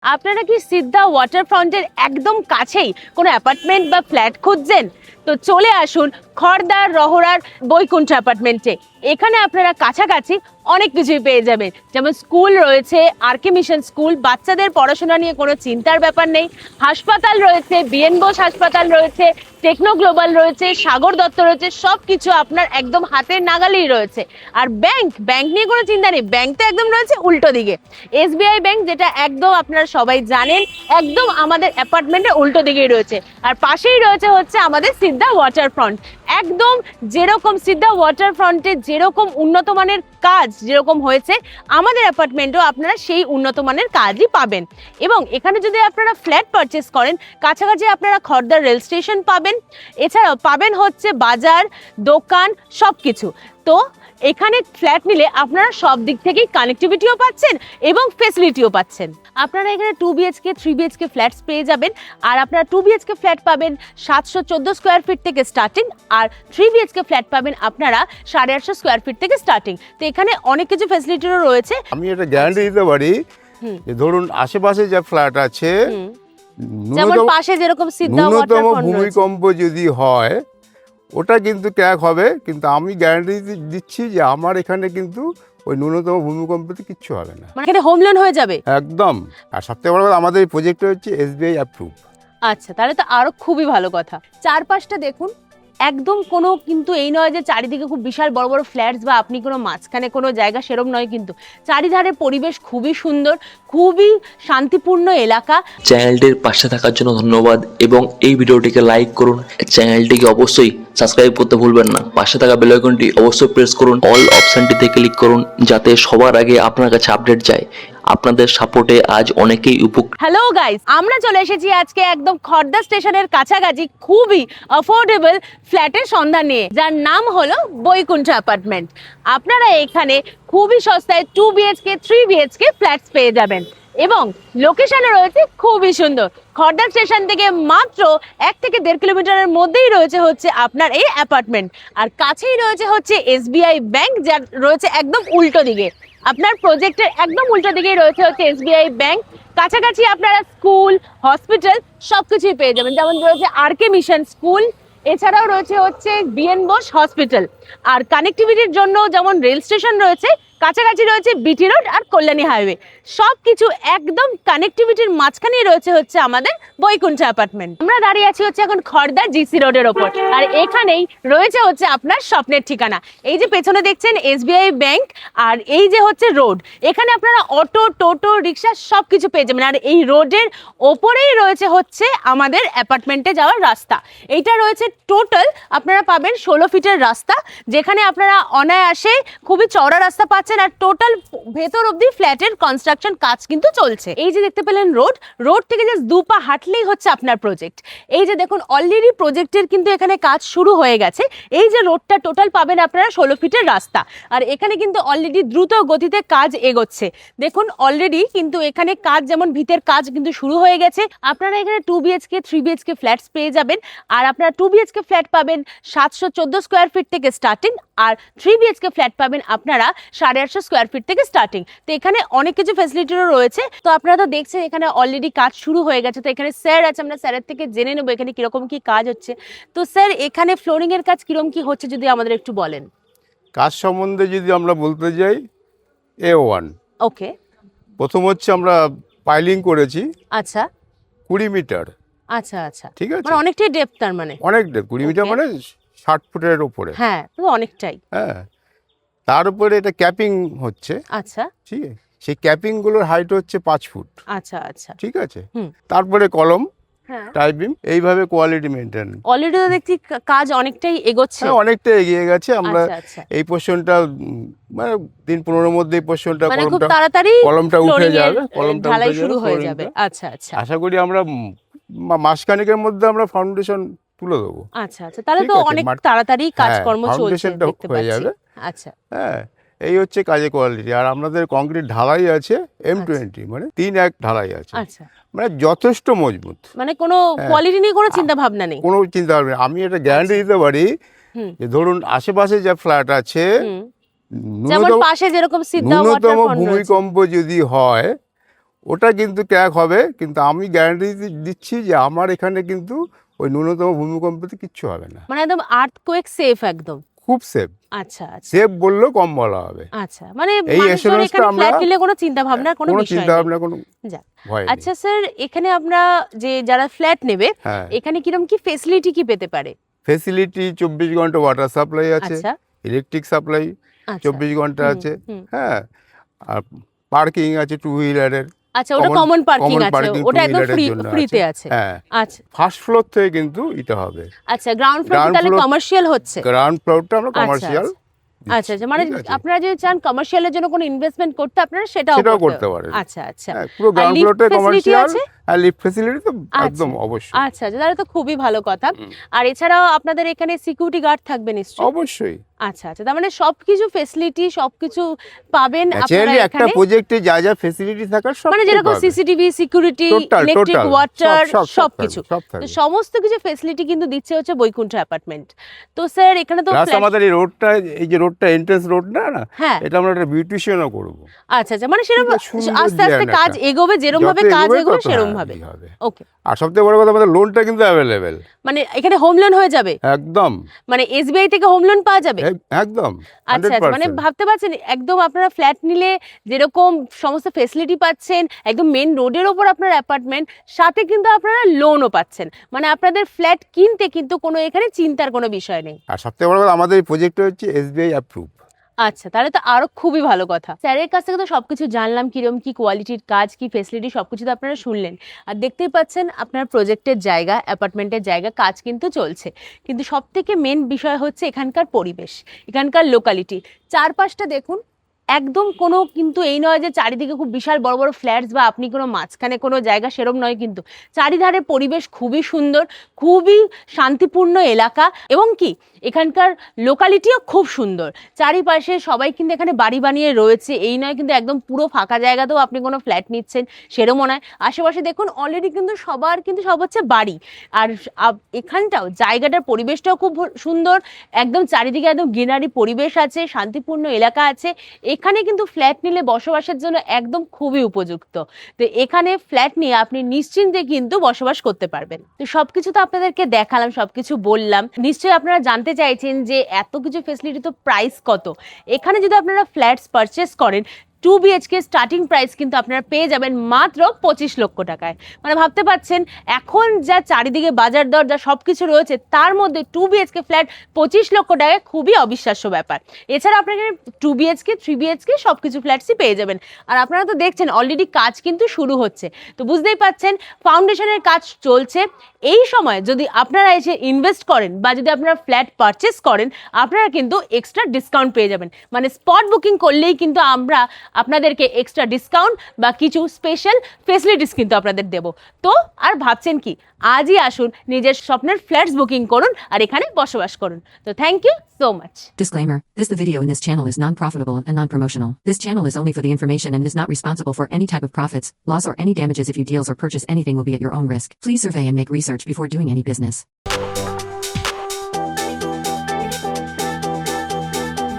আপনারা কি সিদ্ধা ওয়াটারফ্রন্টের একদম কাছেই কোনো অ্যাপার্টমেন্ট বা ফ্ল্যাট খুঁজছেন? তো চলে আসুন খড়দার রহড়ার বৈকুণ্ঠ অ্যাপার্টমেন্টে। এখানে আপনারা কাছাকাছি অনেক কিছুই পেয়ে যাবেন, যেমন স্কুল রয়েছে, আরকে মিশন স্কুল, বাচ্চাদের পড়াশোনা নিয়ে কোনো চিন্তার ব্যাপার নেই। হাসপাতাল রয়েছে, বিএন বোস হাসপাতাল রয়েছে, টেকনো গ্লোবাল রয়েছে, সাগর দত্ত রয়েছে, সব কিছু আপনার একদম হাতের নাগালেই রয়েছে। আর ব্যাংক নিয়ে কোনো চিন্তা নেই, ব্যাংক তো একদম রয়েছে উল্টো দিকে। এসবিআই ব্যাংক, যেটা একদম আপনারা সবাই জানেন, একদম আমাদের অ্যাপার্টমেন্টের উল্টো দিকেই রয়েছে। আর পাশেই রয়েছে হচ্ছে আমাদের সিদ্ধা ওয়াটারফ্রন্ট। একদম যেরকম সিদ্ধা ওয়াটারফ্রন্টে যেরকম উন্নত মানের কাজ যেরকম হয়েছে, আমাদের অ্যাপার্টমেন্টেও আপনারা সেই উন্নত মানের কাজই পাবেন। এবং এখানে যদি আপনারা ফ্ল্যাট পারচেস করেন, কাছাকাছি আপনারা খড়দার রেল স্টেশন পাবেন, এছাড়াও পাবেন হচ্ছে বাজার, দোকান, সব কিছু। তো এখানে ফ্ল্যাট নিলে আপনারা সব দিক থেকেই কানেক্টিভিটিও পাচ্ছেন এবং ফেসিলিটিও পাচ্ছেন। আপনারা এখানে 2 BHK 3 BHK ফ্ল্যাটস পেয়ে যাবেন। আর আপনারা 2 BHK ফ্ল্যাট পাবেন 714 স্কোয়ার ফিট থেকে স্টার্টিং, আর 3 BHK ফ্ল্যাট পাবেন আপনারা 850 স্কোয়ার ফিট থেকে স্টার্টিং। তো এখানে অনেক কিছু ফেসিলিটিও রয়েছে। আমি এটা গ্যারান্টি দিতে পারি যে ধরুন আশেপাশে যে ফ্ল্যাট আছে, যেমন পাশে যেরকম সিদ্ধা ন্যূনতম ওয়াটারফ্রন্ট ভূমিকম্প যদি হয় ওটা কিন্তু ক্র্যাক হবে, কিন্তু আমি গ্যারান্টি দিচ্ছি যে আমার এখানে কিন্তু ওই ন্যূনতম ভূমিকম্পতে কিচ্ছু হবে না, মানে এখানে হোম লোন হয়ে যাবে একদম। আর সবথেকে বড় কথা, আমাদের এই প্রজেক্টটা হচ্ছে এসবিআই অ্যাপ্রুভ। আচ্ছা, তাহলে তো আরো খুবই ভালো কথা। চারপাশটা দেখুন, একদম কোনো কিন্তু এই নয় যে চারিদিকে খুব বিশাল বড় বড় ফ্ল্যাটস বা আপনি কোনো মাঝখানে কোনো জায়গা, সেরম নয় কিন্তু। চারিধারে পরিবেশ খুবই সুন্দর, খুবই শান্তিপূর্ণ এলাকা। চ্যানেলটির পাশে থাকার জন্য ধন্যবাদ এবং এই ভিডিওটিকে লাইক করুন। চ্যানেলটিকে অবশ্যই সাবস্ক্রাইব করতে ভুলবেন না। পাশে থাকা বেল আইকনটি অবশ্যই প্রেস করুন, অল অপশনটিতে ক্লিক করুন যাতে সবার আগে আপনার কাছে আপডেট যায়। আপনাদের সাপোর্টে আজ অনেকেই উপকৃত। হ্যালো গাইস, আমরা চলে এসেছি আজকে একদম খড়দা স্টেশনের কাছাকাছি খুবই অ্যাফোর্ডেবল ফ্ল্যাটের সন্ধান নিয়ে, যার নাম হলো বৈকুণ্ঠ অ্যাপার্টমেন্ট। আপনারা এখানে খুবই সস্তায় 2 BHK 3 BHK ফ্ল্যাটস পেয়ে যাবেন এবং লোকেশনে রয়েছে খুবই সুন্দর। খড়দা স্টেশন থেকে মাত্র 1 থেকে 1.5 কিলোমিটারের মধ্যেই রয়েছে হচ্ছে আপনার এই অ্যাপার্টমেন্ট। আর কাছেই রয়েছে হচ্ছে এসবিআই ব্যাংক, যা রয়েছে একদম উল্টো দিকে। আপনার প্রজেক্টের একদম উল্টো দিকেই রয়েছে হচ্ছে এসবিআই ব্যাংক। কাছাকাছি আপনারা স্কুল, হসপিটাল সবকিছুই পেয়ে যাবেন, যেমন রয়েছে আরকে মিশন স্কুল, এছাড়াও রয়েছে হচ্ছে বিএন বোস হসপিটাল। আর কানেক্টিভিটির জন্য যেমন রেল স্টেশন রয়েছে, কাছাকাছি রয়েছে বিটি রোড আর কল্যাণী হাইওয়ে, সব কিছু একদম কানেক্টিভিটির মাঝখানেই রয়েছে হচ্ছে আমাদের বৈকুণ্ঠ অ্যাপার্টমেন্ট। আমরা দাঁড়িয়ে আছি হচ্ছে এখন খড়দা জিসি রোডের ওপর, আর এখানেই রয়েছে হচ্ছে আপনার স্বপ্নের ঠিকানা। এই যে পেছনে দেখছেন এসবিআই ব্যাংক, আর এই যে হচ্ছে রোড, এখানে আপনারা অটো, টোটো, রিক্সা সব কিছু পেয়ে যাবেন। আর এই রোডের ওপরেই রয়েছে হচ্ছে আমাদের অ্যাপার্টমেন্টে যাওয়ার রাস্তা। এইটা রয়েছে টোটাল আপনারা পাবেন 16 ফিটের রাস্তা, যেখানে আপনারা অনায়াসে খুবই চওড়া রাস্তা পাচ্ছেন। আর টোটাল ভেতর অবধি ফ্ল্যাটের কনস্ট্রাকশন কাজ কিন্তু চলছে। এই যে দেখতে পেলেন রোড থেকে জাস্ট 2 পা হাঁটলেই হচ্ছে আপনার প্রজেক্ট। এই যে দেখুন অলরেডি প্রজেক্টের কিন্তু এখানে কাজ শুরু হয়ে গেছে। এই যে রোডটা টোটাল পাবেন আপনারা 16 ফিটের রাস্তা, আর এখানে কিন্তু অলরেডি দ্রুত গতিতে কাজ এগোচ্ছে। দেখুন অলরেডি কিন্তু এখানে কাজ, যেমন ভিতের কাজ কিন্তু শুরু হয়ে গেছে। আপনারা এখানে 2 BHK 3 BHK ফ্ল্যাটস পেয়ে যাবেন। আর আপনারা 2 BHK ফ্ল্যাট পাবেন 714 স্কোয়ার ফিট থেকে স্টার্টিং, আর 3 BHK ফ্ল্যাট পাবেন আপনারা 850 স্কোয়ার ফিট থেকে স্টার্টিং। তো এখানে অনেক কিছু ফেসিলিটিও রয়েছে। তো আপনারা তো দেখছেন এখানে অলরেডি কাজ শুরু হয়ে গেছে। তো এখানে স্যার আছে, আমরা স্যারের থেকে জেনে নেবো এখানে কিরকম কি কাজ হচ্ছে। তো স্যার, এখানে ফ্লোরিং এর কাজ কিরকম কি হচ্ছে যদি আমাদের একটু বলেন। কাজ সম্বন্ধে যদি আমরা বলতে যাই, A1 ওকে, প্রথম হচ্ছে আমরা পাইলিং করেছি আচ্ছা 20 মিটার। আচ্ছা আচ্ছা, ঠিক আছে, মানে অনেকটাই ডেপথ তার মানে। অনেকটা 20 মিটার মানে 60 ফুটের উপরে। হ্যাঁ, তো অনেকটাই। হ্যাঁ, তার উপরে এটা ক্যাপিং হচ্ছে। আচ্ছা ঠিক আছে, সেই ক্যাপিংগুলোর হাইট হচ্ছে 5 ফুট। আচ্ছা আচ্ছা, ঠিক আছে, হুম। তারপরে কলম, হ্যাঁ, টাইপিং, এইভাবে কোয়ালিটি মেনটেন। অলরেডি তো দেখছি কাজ অনেকটাই এগোচ্ছে। হ্যাঁ, অনেকটা এগিয়ে গেছে। আমরা আচ্ছা আচ্ছা, এই পোর্শনটা মানে 3-15 মধ্যে এই পোর্শনটা মানে খুব তাড়াতাড়ি কলমটা উঠে flooring এর, যাবে, কলমটা ঢালাই উঠে শুরু হয়ে flooring যাবে। টা। আচ্ছা আচ্ছা আশা করি আমরা মাসখানেকের মধ্যে আমরা ফাউন্ডেশন তুলে দেবো। আচ্ছা আচ্ছা, তাহলে ঠিক তো আছে, অনেক তাড়াতাড়ি কাজকর্ম চলছে ফাউন্ডেশনটা দেখতে হয়ে পাচ্ছি। যাবে। আচ্ছা হ্যাঁ, এই হচ্ছে কাজের কোয়ালিটি। আর আমাদের কংক্রিট ঢালাই আছে M20, মানে 3-1 ঢালাই আছে, আচ্ছা, মানে যথেষ্ট মজবুত। মানে কোনো হ্যাঁ। কোয়ালিটি নিয়ে কোনো চিন্তা ভাবনা নেই। কোনো চিন্তা হবে না। আমি এটা গ্যারান্টি দিতে পারি হুম যে ধরুন আশেপাশে যে ফ্ল্যাট আছে, হুম, যেমন পাশে যেরকম সিদ্ধা ন্যূনতম ওয়াটারফ্রন্ট রয়েছে। ভূমিকম্প যদি হয় ওটা কিন্তু ক্র্যাক হবে, কিন্তু আমি গ্যারান্টি দিচ্ছি যে আমার এখানে কিন্তু ওই ন্যূনতম ভূমিকম্পতে কিচ্ছু হবে না। মানে একদম আর্থকোয়েক সেফ একদম। খুব সেফ। আচ্ছা আচ্ছা সেফ বললেও কম বলা হবে। আচ্ছা, মানে এই মানুষজন assurance-টা এখানে আমরা- ফ্ল্যাট নিলে কোনো চিন্তা ভাবনার কোনো বিষয় চিন্তা নেই। ভাবনা কোনো যাক। ভয় নেই। আচ্ছা স্যার, এখানে আমরা যে যারা ফ্ল্যাট নেবে হ্যাঁ, এখানে কিরকম কি ফেসিলিটি কি পেতে পারে? ফেসিলিটি 24 ঘন্টা ওয়াটার সাপ্লাই আছে, আচ্ছা ইলেকট্রিক সাপ্লাই আচ্ছা 24 ঘন্টা হুম, আছে। হুম। হ্যাঁ, আর পার্কিং আছে 2 হুইলারের। আচ্ছা, ওটা common- কমন পার্কিং common আছে, parking ওটা একদম two-wheeler-এর জন্য ফ্রিতে আছে। হ্যাঁ, আচ্ছা ফার্স্ট ফ্লোর থেকে কিন্তু এটা হবে। আচ্ছা, গ্রাউন্ড ফ্লোর Ground তাহলে floor- কমার্শিয়াল হচ্ছে। গ্রাউন্ড ফ্লোরটা আমরা আচ্ছা, কমার্শিয়াল। আচ্ছা আচ্ছা, মানে আপনারা যদি চান কমার্শিয়ালের জন্য কোনো ইনভেস্টমেন্ট করতে, আপনারা সেটাও সেটাও করতে পারেন। আচ্ছা আচ্ছা। হ্যাঁ, পুরো আর গ্রাউন্ড lift ফ্লোরটা facility কমার্শিয়াল, আছে? আর লিফট ফ্যাসিলিটি তো আচ্ছা, একদম অবশ্যই। আচ্ছা আচ্ছা, তাহলে তো খুবই ভালো কথা। হুম। আর এছাড়াও আপনাদের এখানে সিকিউরিটি গার্ড থাকবে নিশ্চয়ই? অবশ্যই। আচ্ছা আচ্ছা, তার মানে সবকিছু ফেসিলিটি সবকিছু পাবেন আপনারা ন্যাচারালি একটা এখানে। প্রজেক্টে যা যা ফেসিলিটি থাকার সব মানে যেরকম সিসিটিভি, সিকিউরিটি, ইলেকট্রিক, ওয়াটার সবকিছু, তো সমস্ত কিছু ফেসিলিটি কিন্তু দিচ্ছে হচ্ছে বৈকুণ্ঠ অ্যাপার্টমেন্ট। তো স্যার এখানে তো প্লাস flat- আমাদের এই রোডটা, এই যে রোডটা এন্ট্রান্স রোডটা না, হ্যাঁ এটা আমরা একটা বিউটিশিয়ানও করব। আচ্ছা আচ্ছা, মানে সেরকম খুব সুন্দর আস্তে আস্তে design কাজ একটা। এগোবে, যেরকম ভাবে যত কাজ এগোবে এগোবে তত সেরকম হ্যাঁ, ভাবে। ই হবে। ওকে, আর সবথেকে বড় কথা, আমাদের লোনটা কিন্তু অ্যাভেলেবেল মানে এখানে হোম লোন হয়ে যাবে একদম। মানে এসবিআই থেকে হোম লোন পাওয়া যাবে? একদম আচ্ছা আচ্ছা, মানে 100%। ভাবতে পারছেন একদম আপনারা ফ্ল্যাট নিলে যেরকম সমস্ত ফেসিলিটি পাচ্ছেন, একদম মেন রোডের ওপর আপনার অ্যাপার্টমেন্ট, সাথে কিন্তু আপনারা লোনও পাচ্ছেন, মানে আপনাদের ফ্ল্যাট কিনতে কিন্তু কোনো এখানে চিন্তার কোনো বিষয় নেই। আর সবথেকে বড় কথা, আমাদের এই প্রজেক্টটা হচ্ছে এসবিআই অ্যাপ্রুভ। আচ্ছা, তাহলে তো আরো খুবই ভালো কথা। স্যারের কাছ থেকে তো সবকিছু জানলাম, কিরকম কি কোয়ালিটির কাজ, কি ফেসিলিটি, সবকিছু তো আপনারা শুনলেন। আর দেখতেই পাচ্ছেন আপনার প্রজেক্টের জায়গা, অ্যাপার্টমেন্টের জায়গা, কাজ কিন্তু চলছে। কিন্তু সব থেকে মেন বিষয় হচ্ছে এখানকার পরিবেশ, এখানকার লোকালিটি। চারপাশটা দেখুন, একদম কোনো কিন্তু এই নয় যে চারিদিকে খুব বিশাল বড় বড় ফ্ল্যাটস বা আপনি কোনো মাঝখানে কোনো জায়গা, সেরম নয় কিন্তু। চারিধারে পরিবেশ খুবই সুন্দর, খুবই শান্তিপূর্ণ এলাকা, এবং কি এখানকার লোকালিটিও খুব সুন্দর। চারিপাশে সবাই কিন্তু এখানে বাড়ি বানিয়ে রয়েছে, এই নয় কিন্তু একদম পুরো ফাঁকা জায়গাতেও আপনি কোনো ফ্ল্যাট নিচ্ছেন সেরমও নয়। আশেপাশে দেখুন অলরেডি কিন্তু সবার কিন্তু সব হচ্ছে বাড়ি। আর এখানটাও জায়গাটার পরিবেশটাও খুব সুন্দর, একদম চারিদিকে একদম গ্রিনারি পরিবেশ আছে, শান্তিপূর্ণ এলাকা আছে। এখানে কিন্তু ফ্ল্যাট নিলে বসবাসের জন্য একদম খুবই উপযুক্ত। তো এখানে ফ্ল্যাট নিয়ে আপনি নিশ্চিন্তে কিন্তু বসবাস করতে পারবেন। তো সবকিছু তো আপনাদেরকে দেখালাম, সবকিছু বললাম। নিশ্চয়ই আপনারা জানতে চাইছেন যে এত কিছু ফেসিলিটি, তো প্রাইস কত? এখানে যদি আপনারা ফ্ল্যাটস পারচেস করেন, 2 BHK স্টার্টিং প্রাইস কিন্তু আপনারা পেয়ে যাবেন মাত্র 25 লক্ষ টাকায়। মানে ভাবতে পারছেন এখন যা চারিদিকে বাজার দর, যা সব কিছু রয়েছে, তার মধ্যে 2 BHK ফ্ল্যাট 25 লক্ষ টাকায় খুবই অবিশ্বাস্য ব্যাপার। এছাড়া আপনারা এখানে 2 BHK, 3 BHK সব কিছু ফ্ল্যাটসই পেয়ে যাবেন। আর আপনারা তো দেখছেন অলরেডি কাজ কিন্তু শুরু হচ্ছে, তো বুঝতেই পাচ্ছেন ফাউন্ডেশনের কাজ চলছে। এই সময় যদি আপনারা এসে ইনভেস্ট করেন বা যদি আপনারা ফ্ল্যাট পারচেস করেন, আপনারা কিন্তু এক্সট্রা ডিসকাউন্ট পেয়ে যাবেন। মানে স্পট বুকিং করলেই কিন্তু আমরা আপনাদেরকে এক্সট্রা ডিসকাউন্ট বা কিছু স্পেশাল ফেসিলিটিস কিন্তু আপনাদের দেব। তো আর ভাবছেন কি, আজই আসুন, নিজের স্বপ্নের ফ্ল্যাটস বুকিং করুন আর এখানে বসবাস করুন। তো thank you so much. Disclaimer, the video in this channel is non-profitable and non-promotional. This channel is only for the information and is not responsible for any type of profits, loss or any damages. If you deals or purchase anything will be at your own risk. Please survey and make research before doing any business.